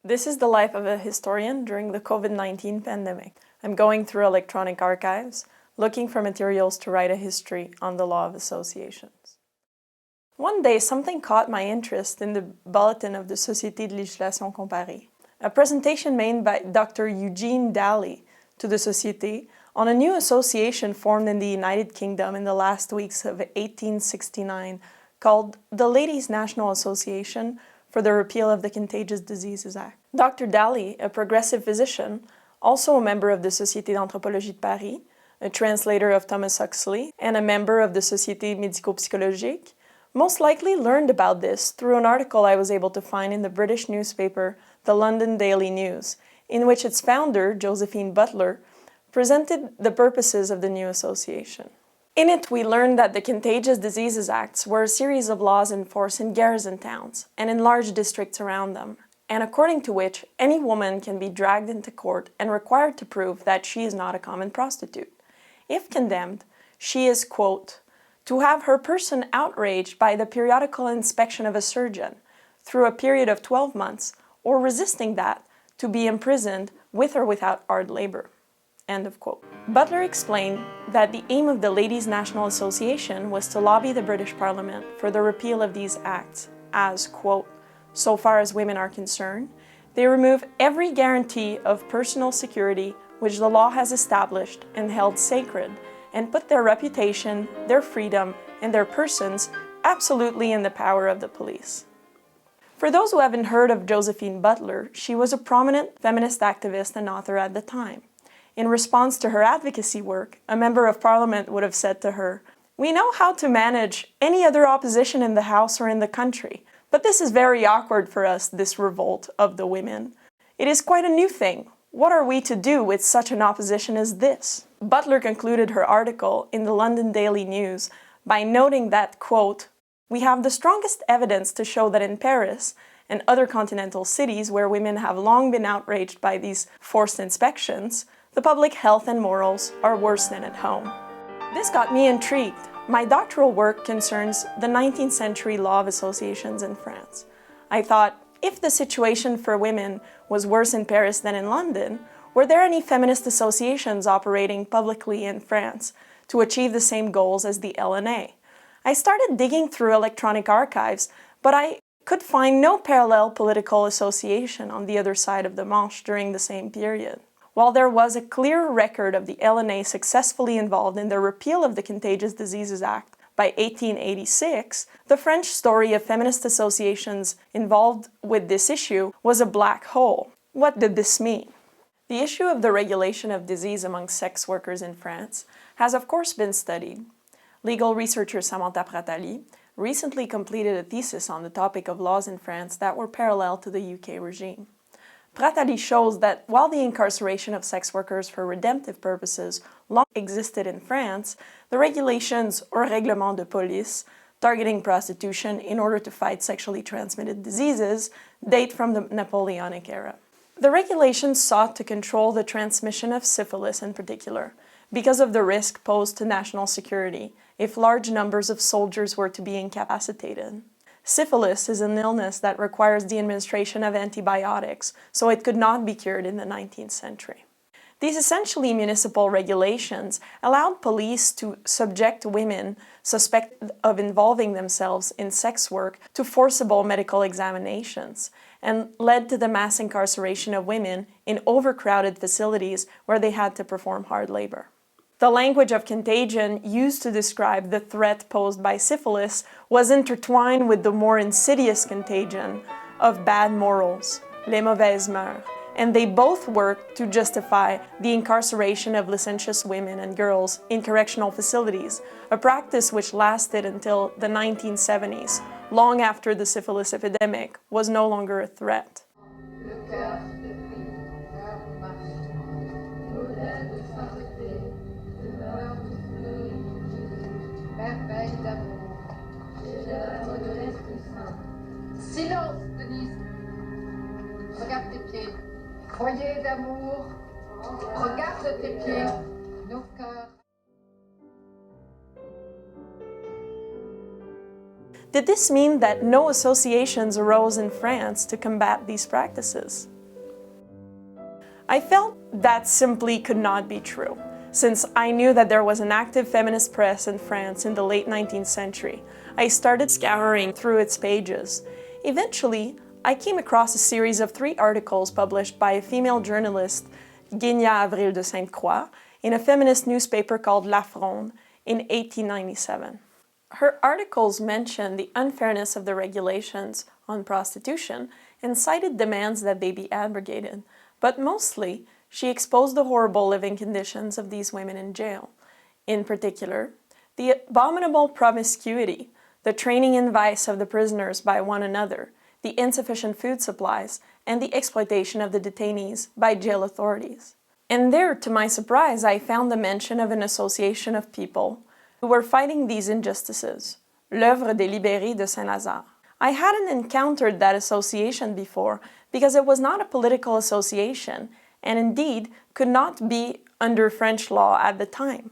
This is the life of a historian during the COVID-19 pandemic. I'm going through electronic archives, looking for materials to write a history on the law of associations. One day, something caught my interest in the bulletin of the Société de législation comparée, a presentation made by Dr. Eugene Daly to the Société on a new association formed in the United Kingdom in the last weeks of 1869 called the Ladies' National Association for the Repeal of the Contagious Diseases Act. Dr. Daly, a progressive physician, also a member of the Société d'Anthropologie de Paris, a translator of Thomas Huxley, and a member of the Société Médico-Psychologique, most likely learned about this through an article I was able to find in the British newspaper, the London Daily News, in which its founder, Josephine Butler, presented the purposes of the new association. In it, we learned that the Contagious Diseases Acts were a series of laws in force in garrison towns and in large districts around them, and according to which any woman can be dragged into court and required to prove that she is not a common prostitute. If condemned, she is, quote, to have her person outraged by the periodical inspection of a surgeon through a period of 12 months, or resisting that, to be imprisoned with or without hard labor. End of quote. Butler explained that the aim of the Ladies' National Association was to lobby the British Parliament for the repeal of these acts as, quote, so far as women are concerned, they remove every guarantee of personal security which the law has established and held sacred, and put their reputation, their freedom, and their persons absolutely in the power of the police. For those who haven't heard of Josephine Butler, she was a prominent feminist activist and author at the time. In response to her advocacy work, a member of Parliament would have said to her, "We know how to manage any other opposition in the House or in the country, but this is very awkward for us, this revolt of the women. It is quite a new thing. What are we to do with such an opposition as this?" Butler concluded her article in the London Daily News by noting that, quote, we have the strongest evidence to show that in Paris and other continental cities where women have long been outraged by these forced inspections, the public health and morals are worse than at home. This got me intrigued. My doctoral work concerns the 19th century law of associations in France. I thought, if the situation for women was worse in Paris than in London, were there any feminist associations operating publicly in France to achieve the same goals as the LNA? I started digging through electronic archives, but I could find no parallel political association on the other side of the Manche during the same period. While there was a clear record of the LNA successfully involved in the repeal of the Contagious Diseases Act by 1886, the French story of feminist associations involved with this issue was a black hole. What did this mean? The issue of the regulation of disease among sex workers in France has of course been studied. Legal researcher Samantha Pratali recently completed a thesis on the topic of laws in France that were parallel to the UK regime. Pratali shows that while the incarceration of sex workers for redemptive purposes long existed in France, the regulations, or règlements de police, targeting prostitution in order to fight sexually transmitted diseases, date from the Napoleonic era. The regulations sought to control the transmission of syphilis in particular, because of the risk posed to national security if large numbers of soldiers were to be incapacitated. Syphilis is an illness that requires the administration of antibiotics, so it could not be cured in the 19th century. These essentially municipal regulations allowed police to subject women suspected of involving themselves in sex work to forcible medical examinations, and led to the mass incarceration of women in overcrowded facilities where they had to perform hard labor. The language of contagion used to describe the threat posed by syphilis was intertwined with the more insidious contagion of bad morals, les mauvaises mœurs, and they both worked to justify the incarceration of licentious women and girls in correctional facilities, a practice which lasted until the 1970s, long after the syphilis epidemic was no longer a threat. Silence, Denise. Regarde tes pieds. Foyer d'amour. Regarde tes pieds. Nos cœurs. Did this mean that no associations arose in France to combat these practices? I felt that simply could not be true, since I knew that there was an active feminist press in France in the late 19th century. I started scouring through its pages. Eventually, I came across a series of 3 articles published by a female journalist, Guignat Avril de Sainte-Croix, in a feminist newspaper called La Fronde in 1897. Her articles mentioned the unfairness of the regulations on prostitution and cited demands that they be abrogated, but mostly, she exposed the horrible living conditions of these women in jail. In particular, the abominable promiscuity, the training in vice of the prisoners by one another, the insufficient food supplies, and the exploitation of the detainees by jail authorities. And there, to my surprise, I found the mention of an association of people who were fighting these injustices, L'Œuvre des libérées de Saint-Lazare. I hadn't encountered that association before because it was not a political association and indeed could not be under French law at the time.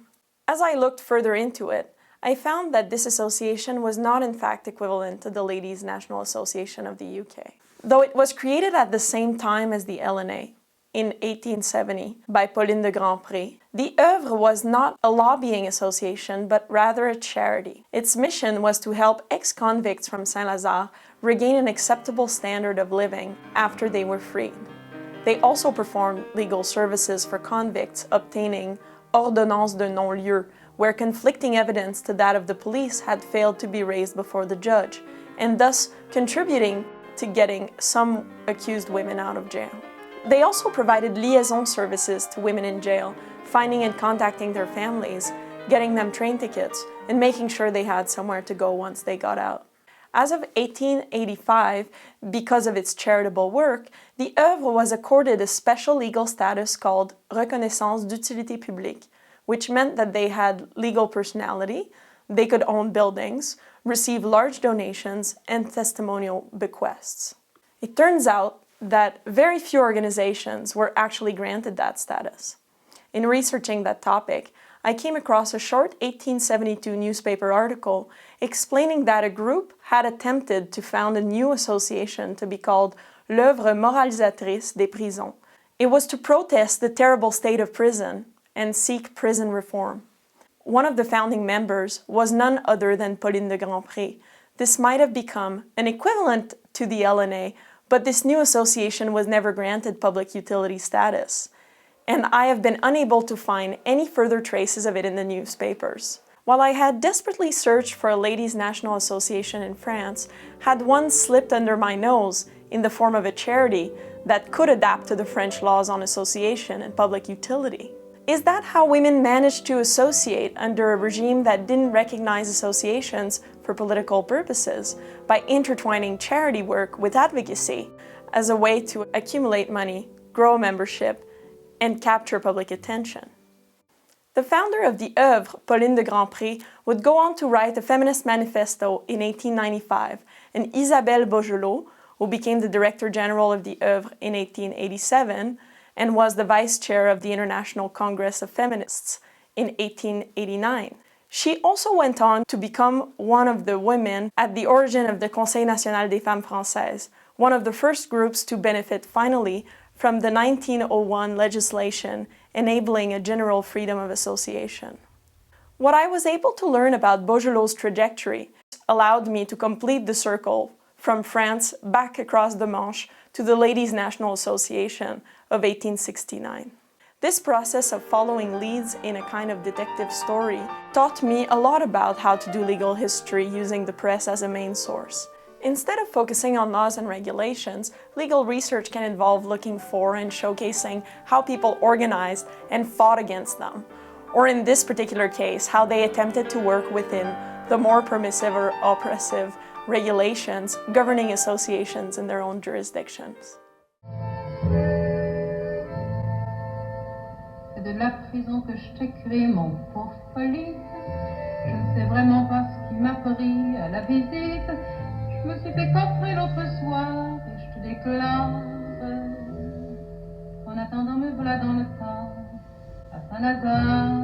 As I looked further into it, I found that this association was not in fact equivalent to the Ladies' National Association of the UK. Though it was created at the same time as the LNA, in 1870 by Pauline de Grandpré, the Œuvre was not a lobbying association but rather a charity. Its mission was to help ex-convicts from Saint-Lazare regain an acceptable standard of living after they were freed. They also performed legal services for convicts obtaining ordonnance de non-lieu, where conflicting evidence to that of the police had failed to be raised before the judge, and thus contributing to getting some accused women out of jail. They also provided liaison services to women in jail, finding and contacting their families, getting them train tickets, and making sure they had somewhere to go once they got out. As of 1885, because of its charitable work, the Œuvre was accorded a special legal status called reconnaissance d'utilité publique, which meant that they had legal personality, they could own buildings, receive large donations, and testimonial bequests. It turns out that very few organizations were actually granted that status. In researching that topic, I came across a short 1872 newspaper article explaining that a group had attempted to found a new association to be called L'Œuvre moralisatrice des prisons. It was to protest the terrible state of prison and seek prison reform. One of the founding members was none other than Pauline de Grandpré. This might have become an equivalent to the LNA, but this new association was never granted public utility status, and I have been unable to find any further traces of it in the newspapers. While I had desperately searched for a Ladies' National Association in France, had one slipped under my nose in the form of a charity that could adapt to the French laws on association and public utility. Is that how women managed to associate under a regime that didn't recognize associations for political purposes by intertwining charity work with advocacy as a way to accumulate money, grow membership, and capture public attention? The founder of the Œuvre, Pauline de Grandpré, would go on to write a feminist manifesto in 1895, and Isabelle Beaugelot, who became the Director General of the Œuvre in 1887, and was the vice chair of the International Congress of Feminists in 1889. She also went on to become one of the women at the origin of the Conseil National des Femmes Françaises, one of the first groups to benefit finally from the 1901 legislation enabling a general freedom of association. What I was able to learn about Beaugelot's trajectory allowed me to complete the circle from France back across the Manche to the Ladies' National Association of 1869. This process of following leads in a kind of detective story taught me a lot about how to do legal history using the press as a main source. Instead of focusing on laws and regulations, legal research can involve looking for and showcasing how people organized and fought against them, or in this particular case, how they attempted to work within the more permissive or oppressive regulations governing associations in their own jurisdictions. C'est de la prison que je t'ai créé, mon pauvre Pauline. Je ne sais vraiment pas ce qui m'a pris à la visite. Je me suis fait coffrer l'autre soir et je te déclare. En attendant me voilà dans le tas à Saint-Lazare.